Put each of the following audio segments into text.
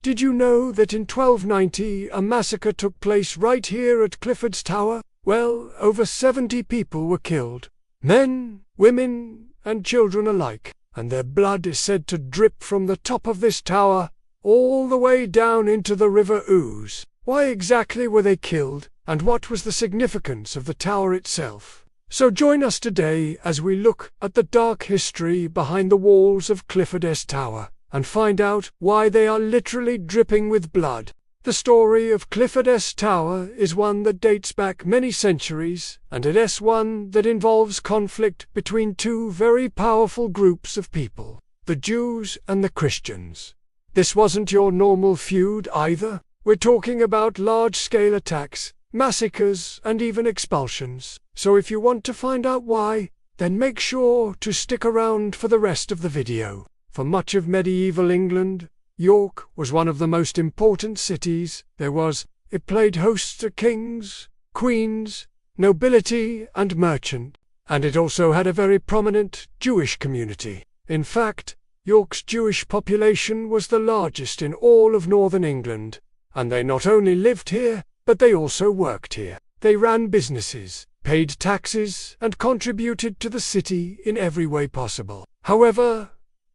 Did you know that in 1290 a massacre took place right here at Clifford's Tower? Well, over 70 people were killed. Men, women, and children alike. And their blood is said to drip from the top of this tower all the way down into the River Ouse. Why exactly were they killed, and what was the significance of the tower itself? So join us today as we look at the dark history behind the walls of Clifford's Tower, and find out why they are literally dripping with blood. The story of Clifford's Tower is one that dates back many centuries, and it is one that involves conflict between two very powerful groups of people, the Jews and the Christians. This wasn't your normal feud either. We're talking about large-scale attacks, massacres, and even expulsions. So if you want to find out why, then make sure to stick around for the rest of the video. For much of medieval England, York was one of the most important cities there was. It played host to kings, queens, nobility, and merchant, and it also had a very prominent Jewish community. In fact, York's Jewish population was the largest in all of northern England, and they not only lived here, but they also worked here. They ran businesses, paid taxes, and contributed to the city in every way possible. However,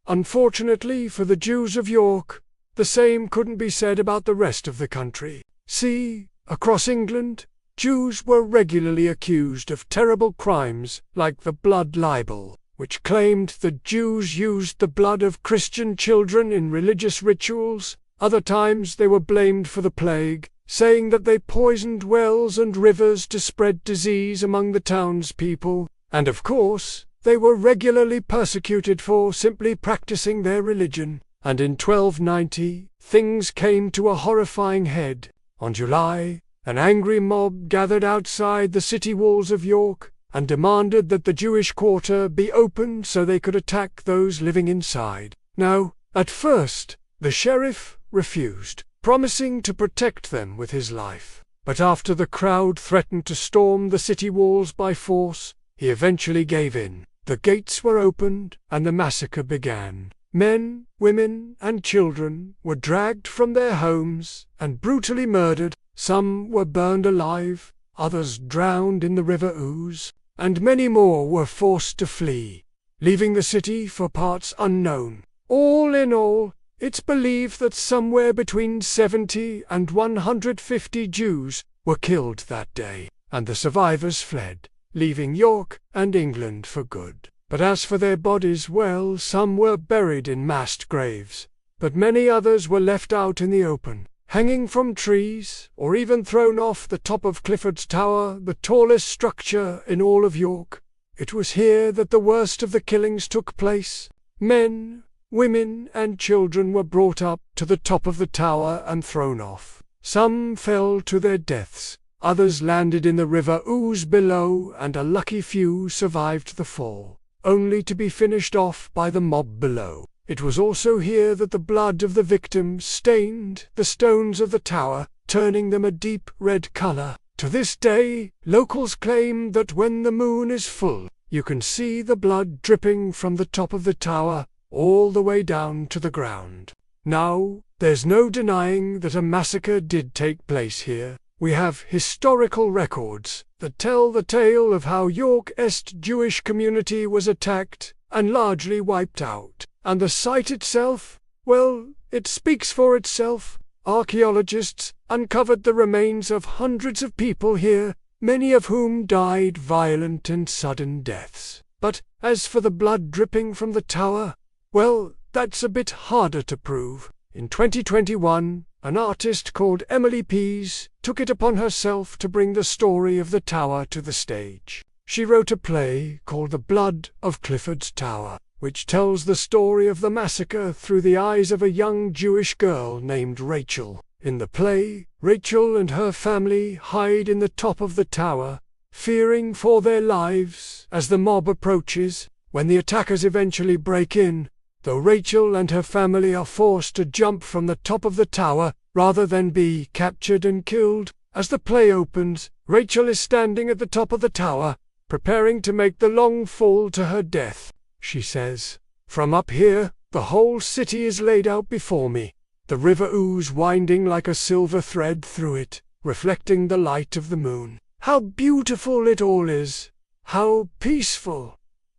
unfortunately for the Jews of York, the same couldn't be said about the rest of the country. See, across England, Jews were regularly accused of terrible crimes like the blood libel, which claimed that Jews used the blood of Christian children in religious rituals. Other times they were blamed for the plague, saying that they poisoned wells and rivers to spread disease among the townspeople. And of course, they were regularly persecuted for simply practicing their religion. And in 1290, things came to a horrifying head. On July, an angry mob gathered outside the city walls of York and demanded that the Jewish quarter be opened so they could attack those living inside. Now, at first, the sheriff refused, promising to protect them with his life. But after the crowd threatened to storm the city walls by force, he eventually gave in. The gates were opened, and the massacre began. Men, women, and children were dragged from their homes and brutally murdered. Some were burned alive, others drowned in the River Ouse, and many more were forced to flee, leaving the city for parts unknown. All in all, it's believed that somewhere between 70 and 150 Jews were killed that day, and the survivors fled, leaving York and England for good. But as for their bodies, well, some were buried in massed graves, but many others were left out in the open, hanging from trees, or even thrown off the top of Clifford's Tower, the tallest structure in all of York. It was here that the worst of the killings took place. Men, women, and children were brought up to the top of the tower and thrown off. Some fell to their deaths. Others landed in the River Ouse below, and a lucky few survived the fall, only to be finished off by the mob below. It was also here that the blood of the victims stained the stones of the tower, turning them a deep red color. To this day, locals claim that when the moon is full, you can see the blood dripping from the top of the tower all the way down to the ground. Now, there's no denying that a massacre did take place here. We have historical records that tell the tale of how York's Jewish community was attacked and largely wiped out. And the site itself, well, it speaks for itself. Archaeologists uncovered the remains of hundreds of people here, many of whom died violent and sudden deaths. But as for the blood dripping from the tower, well, that's a bit harder to prove. In 2021, an artist called Emily Pease took it upon herself to bring the story of the tower to the stage. She wrote a play called The Blood of Clifford's Tower, which tells the story of the massacre through the eyes of a young Jewish girl named Rachel. In the play, Rachel and her family hide in the top of the tower, fearing for their lives as the mob approaches. When the attackers eventually break in, though Rachel and her family are forced to jump from the top of the tower rather than be captured and killed. As the play opens, Rachel is standing at the top of the tower, preparing to make the long fall to her death. She says, "From up here, the whole city is laid out before me. the river ooze winding like a silver thread through it, reflecting the light of the moon. How beautiful it all is! How peaceful!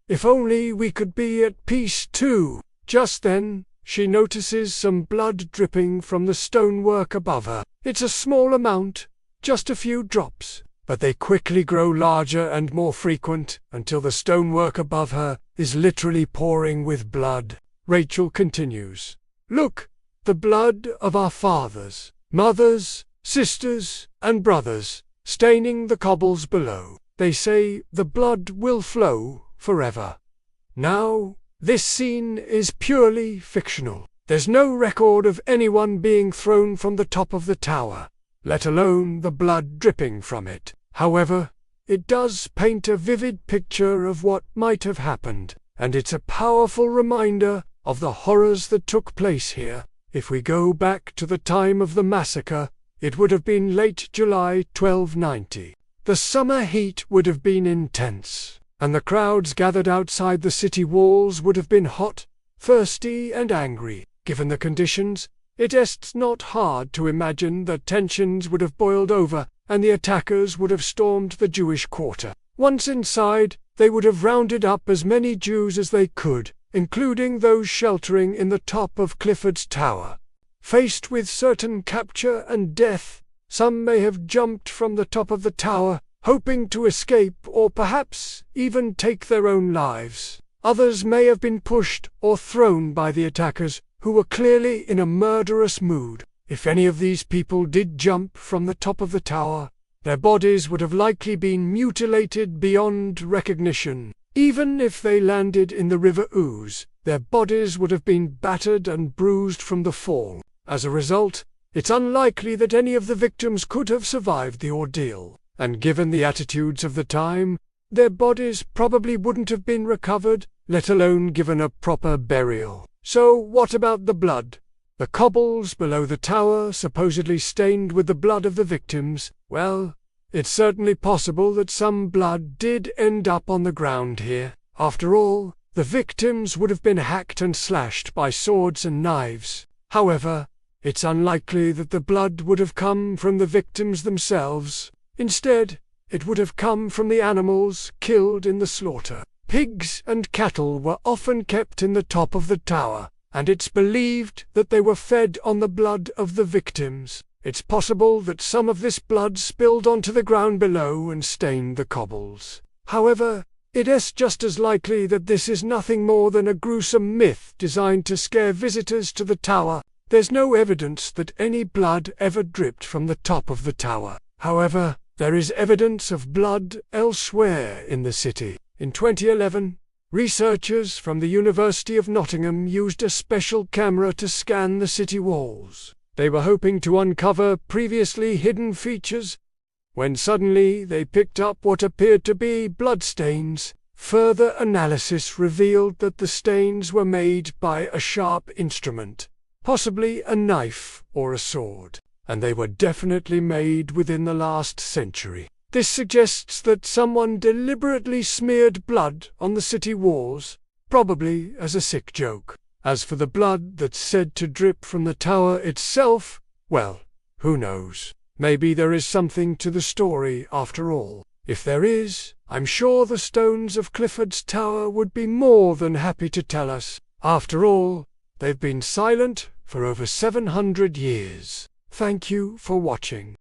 If only we could be at peace too! Just then, she notices some blood dripping from the stonework above her. It's a small amount, just a few drops, but they quickly grow larger and more frequent until the stonework above her is literally pouring with blood. Rachel continues, "Look, the blood of our fathers, mothers, sisters, and brothers, staining the cobbles below. They say the blood will flow forever." Now, this scene is purely fictional. There's no record of anyone being thrown from the top of the tower, let alone the blood dripping from it. However, it does paint a vivid picture of what might have happened, and it's a powerful reminder of the horrors that took place here. If we go back to the time of the massacre, it would have been late July 1290. The summer heat would have been intense, and the crowds gathered outside the city walls would have been hot, thirsty, and angry. Given the conditions, it is not hard to imagine that tensions would have boiled over, and the attackers would have stormed the Jewish quarter. Once inside, they would have rounded up as many Jews as they could, including those sheltering in the top of Clifford's tower. Faced with certain capture and death, some may have jumped from the top of the tower, hoping to escape or perhaps even take their own lives. Others may have been pushed or thrown by the attackers, who were clearly in a murderous mood. If any of these people did jump from the top of the tower, their bodies would have likely been mutilated beyond recognition. Even if they landed in the river ooze, their bodies would have been battered and bruised from the fall. As a result, it's unlikely that any of the victims could have survived the ordeal, and given the attitudes of the time, their bodies probably wouldn't have been recovered, let alone given a proper burial. So what about the blood? The cobbles below the tower supposedly stained with the blood of the victims. Well, it's certainly possible that some blood did end up on the ground here. After all, the victims would have been hacked and slashed by swords and knives. However, it's unlikely that the blood would have come from the victims themselves. Instead, it would have come from the animals killed in the slaughter. Pigs and cattle were often kept in the top of the tower, and it's believed that they were fed on the blood of the victims. It's possible that some of this blood spilled onto the ground below and stained the cobbles. However, it is just as likely that this is nothing more than a gruesome myth designed to scare visitors to the tower. There's no evidence that any blood ever dripped from the top of the tower. However, there is evidence of blood elsewhere in the city. In 2011, researchers from the University of Nottingham used a special camera to scan the city walls. They were hoping to uncover previously hidden features, when suddenly they picked up what appeared to be bloodstains. Further analysis revealed that the stains were made by a sharp instrument, possibly a knife or a sword, and they were definitely made within the last century. This suggests that someone deliberately smeared blood on the city walls, probably as a sick joke. As for the blood that's said to drip from the tower itself, well, who knows? Maybe there is something to the story after all. If there is, I'm sure the stones of Clifford's tower would be more than happy to tell us. After all, they've been silent for over 700 years. Thank you for watching.